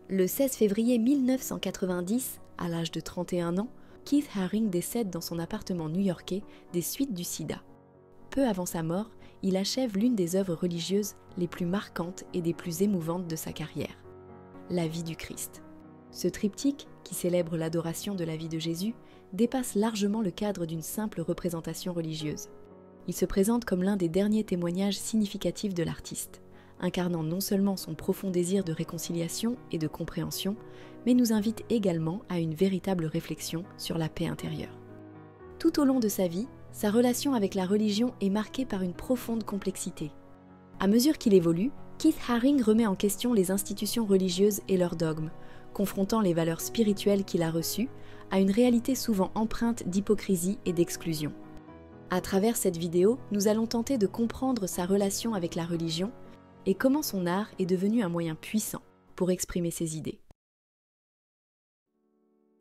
Le 16 février 1990, à l'âge de 31 ans, Keith Haring décède dans son appartement new-yorkais des suites du sida. Peu avant sa mort, il achève l'une des œuvres religieuses les plus marquantes et des plus émouvantes de sa carrière, la vie du Christ. Ce triptyque, qui célèbre l'adoration de la vie de Jésus, dépasse largement le cadre d'une simple représentation religieuse. Il se présente comme l'un des derniers témoignages significatifs de l'artiste, incarnant non seulement son profond désir de réconciliation et de compréhension, mais nous invite également à une véritable réflexion sur la paix intérieure. Tout au long de sa vie, sa relation avec la religion est marquée par une profonde complexité. À mesure qu'il évolue, Keith Haring remet en question les institutions religieuses et leurs dogmes, confrontant les valeurs spirituelles qu'il a reçues à une réalité souvent empreinte d'hypocrisie et d'exclusion. À travers cette vidéo, nous allons tenter de comprendre sa relation avec la religion et comment son art est devenu un moyen puissant pour exprimer ses idées.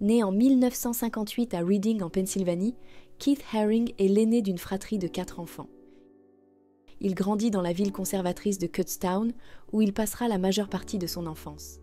Né en 1958 à Reading en Pennsylvanie, Keith Haring est l'aîné d'une fratrie de 4 enfants. Il grandit dans la ville conservatrice de Kutztown, où il passera la majeure partie de son enfance.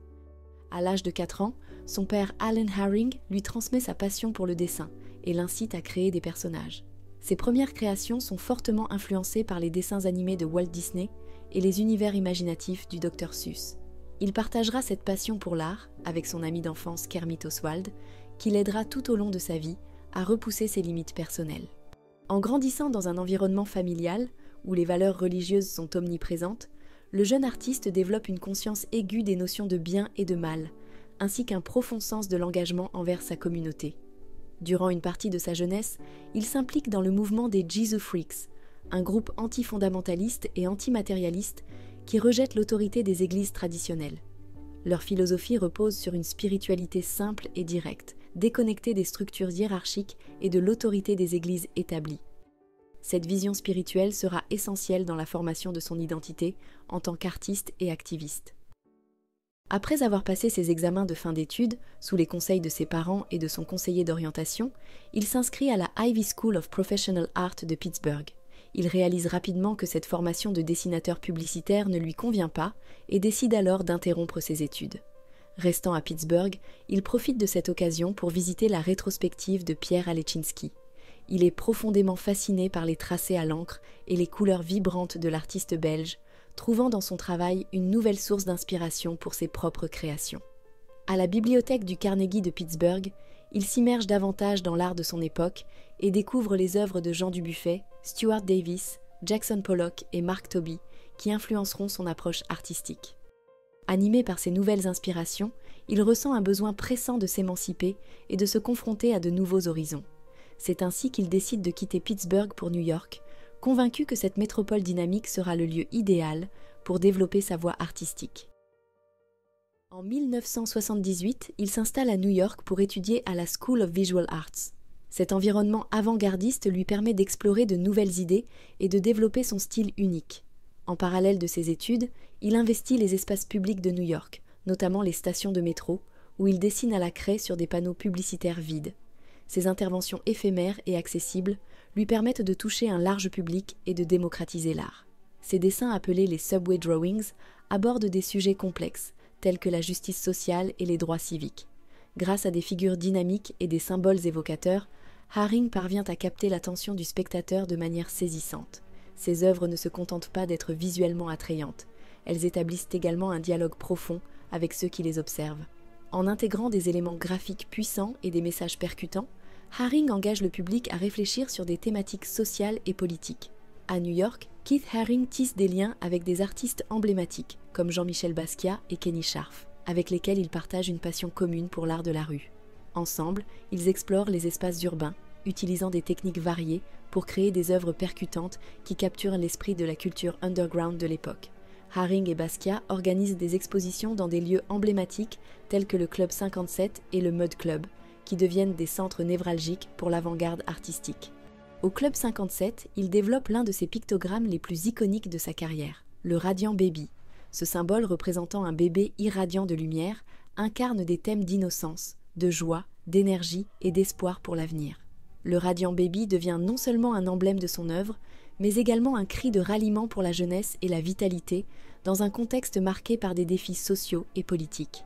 À l'âge de 4 ans, son père Alan Haring lui transmet sa passion pour le dessin et l'incite à créer des personnages. Ses premières créations sont fortement influencées par les dessins animés de Walt Disney et les univers imaginatifs du Dr Seuss. Il partagera cette passion pour l'art avec son ami d'enfance Kermit Oswald, qui l'aidera tout au long de sa vie à repousser ses limites personnelles. En grandissant dans un environnement familial, où les valeurs religieuses sont omniprésentes, le jeune artiste développe une conscience aiguë des notions de bien et de mal, ainsi qu'un profond sens de l'engagement envers sa communauté. Durant une partie de sa jeunesse, il s'implique dans le mouvement des Jesus Freaks, un groupe anti-fondamentaliste et antimatérialiste qui rejette l'autorité des églises traditionnelles. Leur philosophie repose sur une spiritualité simple et directe, déconnectée des structures hiérarchiques et de l'autorité des églises établies. Cette vision spirituelle sera essentielle dans la formation de son identité en tant qu'artiste et activiste. Après avoir passé ses examens de fin d'études, sous les conseils de ses parents et de son conseiller d'orientation, il s'inscrit à la Ivy School of Professional Art de Pittsburgh. Il réalise rapidement que cette formation de dessinateur publicitaire ne lui convient pas et décide alors d'interrompre ses études. Restant à Pittsburgh, il profite de cette occasion pour visiter la rétrospective de Pierre Alechinsky. Il est profondément fasciné par les tracés à l'encre et les couleurs vibrantes de l'artiste belge, trouvant dans son travail une nouvelle source d'inspiration pour ses propres créations. À la bibliothèque du Carnegie de Pittsburgh, il s'immerge davantage dans l'art de son époque et découvre les œuvres de Jean Dubuffet, Stuart Davis, Jackson Pollock et Mark Tobey, qui influenceront son approche artistique. Animé par ces nouvelles inspirations, il ressent un besoin pressant de s'émanciper et de se confronter à de nouveaux horizons. C'est ainsi qu'il décide de quitter Pittsburgh pour New York, convaincu que cette métropole dynamique sera le lieu idéal pour développer sa voie artistique. En 1978, il s'installe à New York pour étudier à la School of Visual Arts. Cet environnement avant-gardiste lui permet d'explorer de nouvelles idées et de développer son style unique. En parallèle de ses études, il investit les espaces publics de New York, notamment les stations de métro, où il dessine à la craie sur des panneaux publicitaires vides. Ses interventions éphémères et accessibles lui permettent de toucher un large public et de démocratiser l'art. Ses dessins appelés les Subway Drawings abordent des sujets complexes, tels que la justice sociale et les droits civiques. Grâce à des figures dynamiques et des symboles évocateurs, Haring parvient à capter l'attention du spectateur de manière saisissante. Ses œuvres ne se contentent pas d'être visuellement attrayantes, elles établissent également un dialogue profond avec ceux qui les observent. En intégrant des éléments graphiques puissants et des messages percutants, Haring engage le public à réfléchir sur des thématiques sociales et politiques. À New York, Keith Haring tisse des liens avec des artistes emblématiques, comme Jean-Michel Basquiat et Kenny Scharf, avec lesquels il partage une passion commune pour l'art de la rue. Ensemble, ils explorent les espaces urbains, utilisant des techniques variées pour créer des œuvres percutantes qui capturent l'esprit de la culture underground de l'époque. Haring et Basquiat organisent des expositions dans des lieux emblématiques tels que le Club 57 et le Mud Club, qui deviennent des centres névralgiques pour l'avant-garde artistique. Au Club 57, il développe l'un de ses pictogrammes les plus iconiques de sa carrière, le Radiant Baby. Ce symbole représentant un bébé irradiant de lumière incarne des thèmes d'innocence, de joie, d'énergie et d'espoir pour l'avenir. Le Radiant Baby devient non seulement un emblème de son œuvre, mais également un cri de ralliement pour la jeunesse et la vitalité, dans un contexte marqué par des défis sociaux et politiques.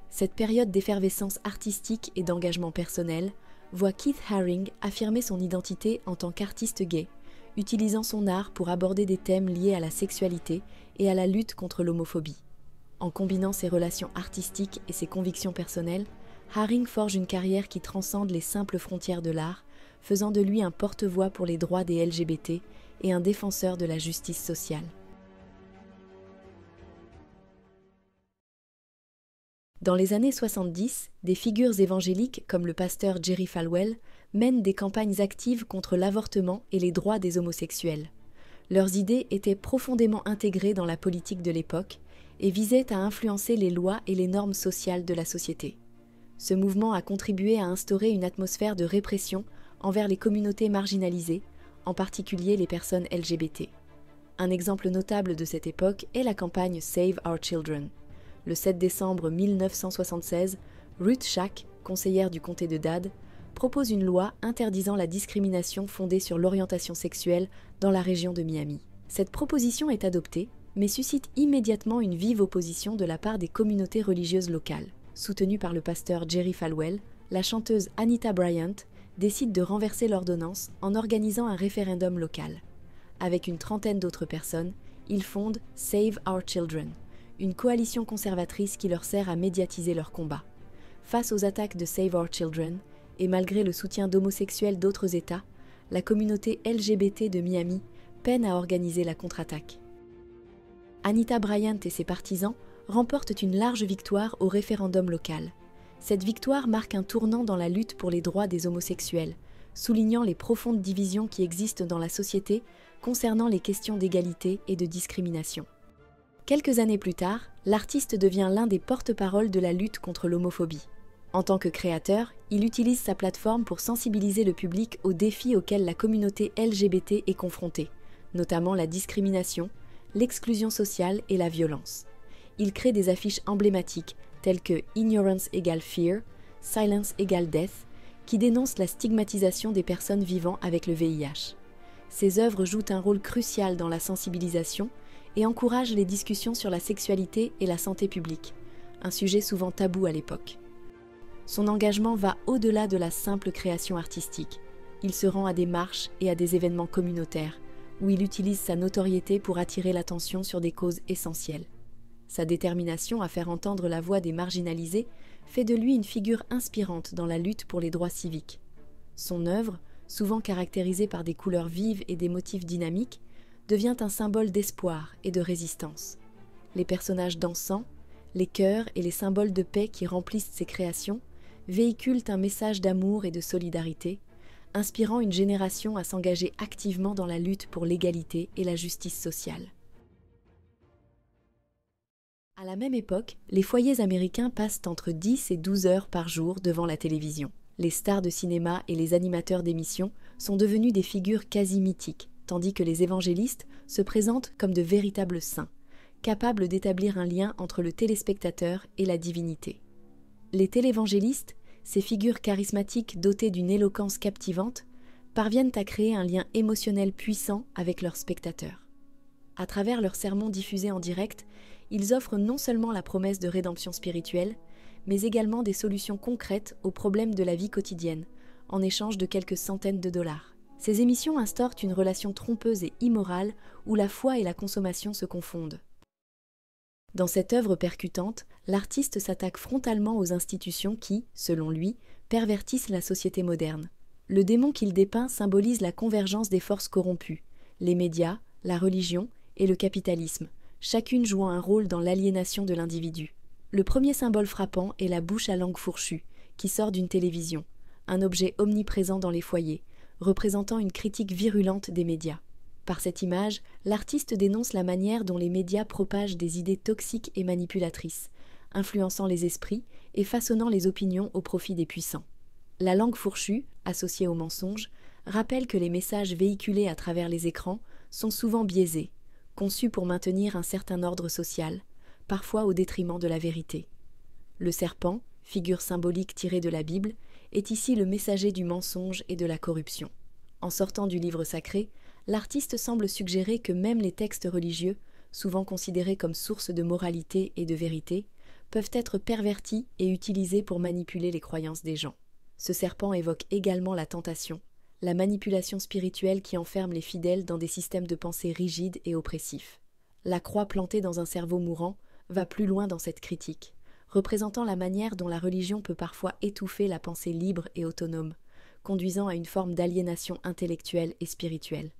Cette période d'effervescence artistique et d'engagement personnel voit Keith Haring affirmer son identité en tant qu'artiste gay, utilisant son art pour aborder des thèmes liés à la sexualité et à la lutte contre l'homophobie. En combinant ses relations artistiques et ses convictions personnelles, Haring forge une carrière qui transcende les simples frontières de l'art, faisant de lui un porte-voix pour les droits des LGBT et un défenseur de la justice sociale. Dans les années 70, des figures évangéliques comme le pasteur Jerry Falwell mènent des campagnes actives contre l'avortement et les droits des homosexuels. Leurs idées étaient profondément intégrées dans la politique de l'époque et visaient à influencer les lois et les normes sociales de la société. Ce mouvement a contribué à instaurer une atmosphère de répression envers les communautés marginalisées, en particulier les personnes LGBT. Un exemple notable de cette époque est la campagne Save Our Children. Le 7 décembre 1976, Ruth Schack, conseillère du comté de Dade, propose une loi interdisant la discrimination fondée sur l'orientation sexuelle dans la région de Miami. Cette proposition est adoptée, mais suscite immédiatement une vive opposition de la part des communautés religieuses locales. Soutenue par le pasteur Jerry Falwell, la chanteuse Anita Bryant décide de renverser l'ordonnance en organisant un référendum local. Avec une trentaine d'autres personnes, ils fondent Save Our Children, une coalition conservatrice qui leur sert à médiatiser leur combat. Face aux attaques de Save Our Children, et malgré le soutien d'homosexuels d'autres États, la communauté LGBT de Miami peine à organiser la contre-attaque. Anita Bryant et ses partisans remportent une large victoire au référendum local. Cette victoire marque un tournant dans la lutte pour les droits des homosexuels, soulignant les profondes divisions qui existent dans la société concernant les questions d'égalité et de discrimination. Quelques années plus tard, l'artiste devient l'un des porte-paroles de la lutte contre l'homophobie. En tant que créateur, il utilise sa plateforme pour sensibiliser le public aux défis auxquels la communauté LGBT est confrontée, notamment la discrimination, l'exclusion sociale et la violence. Il crée des affiches emblématiques telles que Ignorance égale Fear, Silence égale Death, qui dénoncent la stigmatisation des personnes vivant avec le VIH. Ses œuvres jouent un rôle crucial dans la sensibilisation et encouragent les discussions sur la sexualité et la santé publique, un sujet souvent tabou à l'époque. Son engagement va au-delà de la simple création artistique. Il se rend à des marches et à des événements communautaires, où il utilise sa notoriété pour attirer l'attention sur des causes essentielles. Sa détermination à faire entendre la voix des marginalisés fait de lui une figure inspirante dans la lutte pour les droits civiques. Son œuvre, souvent caractérisée par des couleurs vives et des motifs dynamiques, devient un symbole d'espoir et de résistance. Les personnages dansants, les chœurs et les symboles de paix qui remplissent ses créations véhiculent un message d'amour et de solidarité, inspirant une génération à s'engager activement dans la lutte pour l'égalité et la justice sociale. À la même époque, les foyers américains passent entre 10 et 12 heures par jour devant la télévision. Les stars de cinéma et les animateurs d'émissions sont devenus des figures quasi mythiques, tandis que les évangélistes se présentent comme de véritables saints, capables d'établir un lien entre le téléspectateur et la divinité. Les télévangélistes, ces figures charismatiques dotées d'une éloquence captivante, parviennent à créer un lien émotionnel puissant avec leurs spectateurs. À travers leurs sermons diffusés en direct, ils offrent non seulement la promesse de rédemption spirituelle, mais également des solutions concrètes aux problèmes de la vie quotidienne, en échange de quelques centaines de dollars. Ces émissions instaurent une relation trompeuse et immorale où la foi et la consommation se confondent. Dans cette œuvre percutante, l'artiste s'attaque frontalement aux institutions qui, selon lui, pervertissent la société moderne. Le démon qu'il dépeint symbolise la convergence des forces corrompues, les médias, la religion et le capitalisme, chacune jouant un rôle dans l'aliénation de l'individu. Le premier symbole frappant est la bouche à langue fourchue, qui sort d'une télévision, un objet omniprésent dans les foyers, représentant une critique virulente des médias. Par cette image, l'artiste dénonce la manière dont les médias propagent des idées toxiques et manipulatrices, influençant les esprits et façonnant les opinions au profit des puissants. La langue fourchue, associée au mensonge, rappelle que les messages véhiculés à travers les écrans sont souvent biaisés, conçus pour maintenir un certain ordre social, parfois au détriment de la vérité. Le serpent, figure symbolique tirée de la Bible, est ici le messager du mensonge et de la corruption. En sortant du livre sacré, l'artiste semble suggérer que même les textes religieux, souvent considérés comme source de moralité et de vérité, peuvent être pervertis et utilisés pour manipuler les croyances des gens. Ce serpent évoque également la tentation, la manipulation spirituelle qui enferme les fidèles dans des systèmes de pensée rigides et oppressifs. La croix plantée dans un cerveau mourant va plus loin dans cette critique, représentant la manière dont la religion peut parfois étouffer la pensée libre et autonome, conduisant à une forme d'aliénation intellectuelle et spirituelle.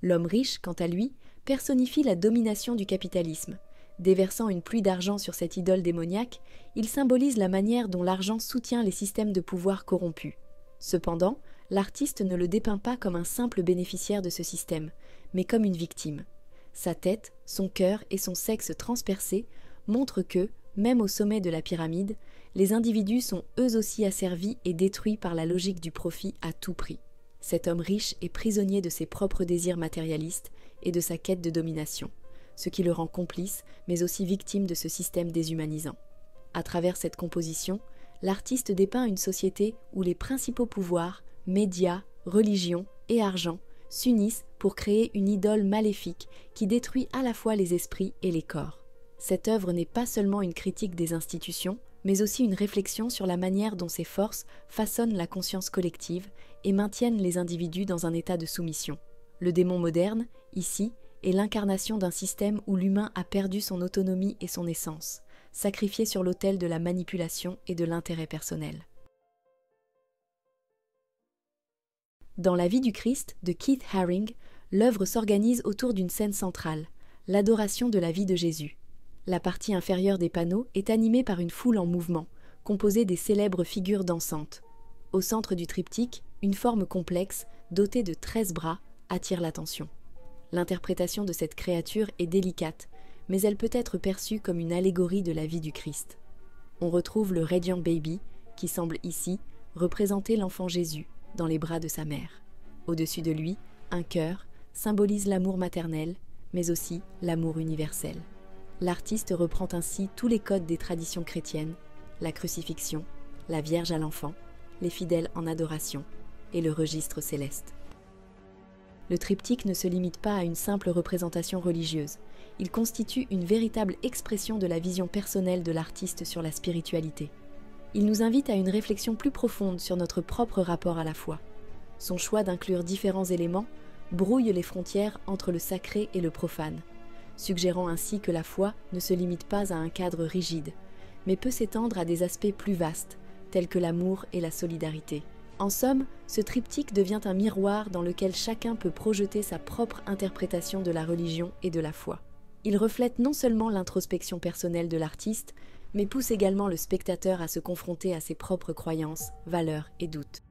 L'homme riche, quant à lui, personnifie la domination du capitalisme. Déversant une pluie d'argent sur cette idole démoniaque, il symbolise la manière dont l'argent soutient les systèmes de pouvoir corrompus. Cependant, l'artiste ne le dépeint pas comme un simple bénéficiaire de ce système, mais comme une victime. Sa tête, son cœur et son sexe transpercés montrent que, même au sommet de la pyramide, les individus sont eux aussi asservis et détruits par la logique du profit à tout prix. Cet homme riche est prisonnier de ses propres désirs matérialistes et de sa quête de domination, ce qui le rend complice, mais aussi victime de ce système déshumanisant. À travers cette composition, l'artiste dépeint une société où les principaux pouvoirs, médias, religions et argent s'unissent pour créer une idole maléfique qui détruit à la fois les esprits et les corps. Cette œuvre n'est pas seulement une critique des institutions, mais aussi une réflexion sur la manière dont ces forces façonnent la conscience collective et maintiennent les individus dans un état de soumission. Le démon moderne, ici, est l'incarnation d'un système où l'humain a perdu son autonomie et son essence, sacrifié sur l'autel de la manipulation et de l'intérêt personnel. Dans La vie du Christ de Keith Haring, l'œuvre s'organise autour d'une scène centrale, l'adoration de la vie de Jésus. La partie inférieure des panneaux est animée par une foule en mouvement, composée des célèbres figures dansantes. Au centre du triptyque, une forme complexe, dotée de 13 bras, attire l'attention. L'interprétation de cette créature est délicate, mais elle peut être perçue comme une allégorie de la vie du Christ. On retrouve le Radiant Baby, qui semble ici représenter l'enfant Jésus dans les bras de sa mère. Au-dessus de lui, un cœur symbolise l'amour maternel, mais aussi l'amour universel. L'artiste reprend ainsi tous les codes des traditions chrétiennes, la crucifixion, la Vierge à l'enfant, les fidèles en adoration et le registre céleste. Le triptyque ne se limite pas à une simple représentation religieuse, il constitue une véritable expression de la vision personnelle de l'artiste sur la spiritualité. Il nous invite à une réflexion plus profonde sur notre propre rapport à la foi. Son choix d'inclure différents éléments brouille les frontières entre le sacré et le profane, suggérant ainsi que la foi ne se limite pas à un cadre rigide, mais peut s'étendre à des aspects plus vastes, tels que l'amour et la solidarité. En somme, ce triptyque devient un miroir dans lequel chacun peut projeter sa propre interprétation de la religion et de la foi. Il reflète non seulement l'introspection personnelle de l'artiste, mais pousse également le spectateur à se confronter à ses propres croyances, valeurs et doutes.